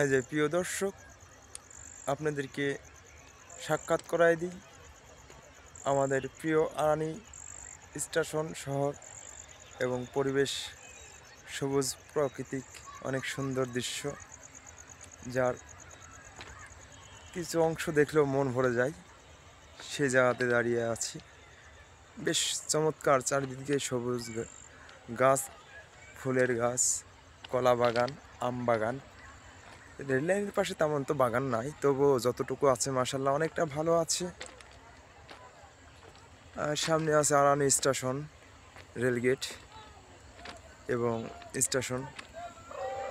এই যে প্রিয় দর্শক, আপনাদেরকে সাক্ষাৎ করাই দিই আমাদের প্রিয় আরানি স্টেশন শহর এবং পরিবেশ, সবুজ প্রাকৃতিক অনেক সুন্দর দৃশ্য, যার কিছু অংশ দেখলেও মন ভরে যায়। সে জায়গাতে দাঁড়িয়ে আছি। বেশ চমৎকার, চারিদিকে সবুজ গাছ, ফুলের গাছ, কলা বাগান, আম বাগান। রেললাইনের পাশে তেমন তো বাগান নাই, তবুও যতটুকু আছে মাশাআল্লাহ অনেকটা ভালো আছে। সামনে আছে আরানি স্টেশন, রেলগেট এবং স্টেশন।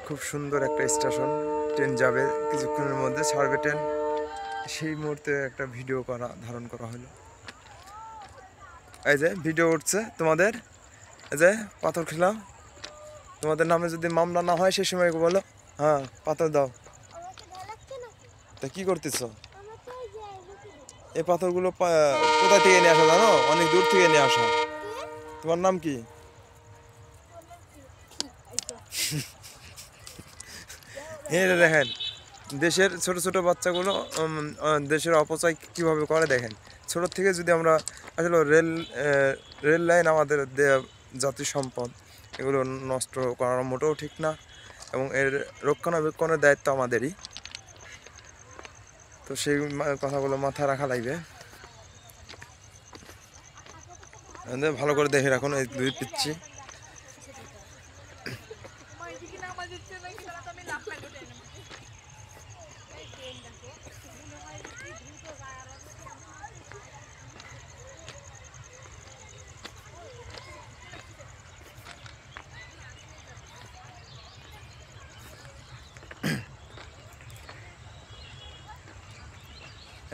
খুব সুন্দর একটা স্টেশন। ট্রেন যাবে কিছুক্ষণের মধ্যে, ছাড়বে ট্রেন। সেই মুহূর্তে একটা ভিডিও ধারণ করা হলো। এই যে ভিডিও উঠছে তোমাদের, এই যে পাথর খেলাম। তোমাদের নামে যদি মামলা না হয় সে সময় বলো। হ্যাঁ, পাথর দাও। তা কি করতেছ? এই পাথরগুলো কোথা থেকে নিয়ে আসা জানো? অনেক দূর থেকে নিয়ে আসা। তোমার নাম কি? এই দেখেন, দেশের ছোট ছোট বাচ্চাগুলো দেশের অপচয় কিভাবে করে দেখেন। ছোট থেকে যদি আমরা আসলে রেল লাইন আমাদের জাতীয় সম্পদ, এগুলো নষ্ট করার মোটেও ঠিক না এবং এর রক্ষণাবেক্ষণের দায়িত্ব আমাদেরই। তো সেই কথাগুলো মাথায় রাখা লাগবে। ভালো করে দেখে রাখুন এই দুই পিচ্ছি।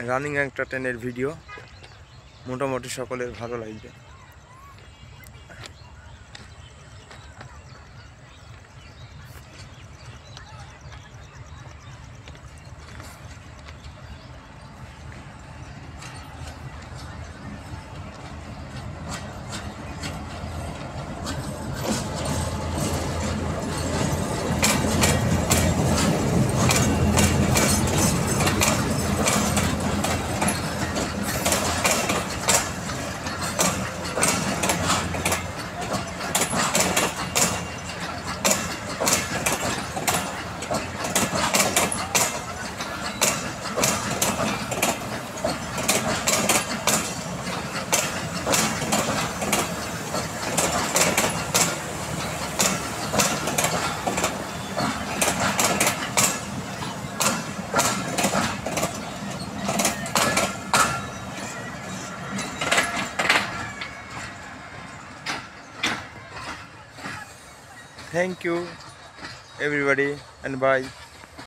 রানিং একটা ট্রেনের ভিডিও, মোটামুটি সকলের ভালো লাগবে। Thank you everybody and bye.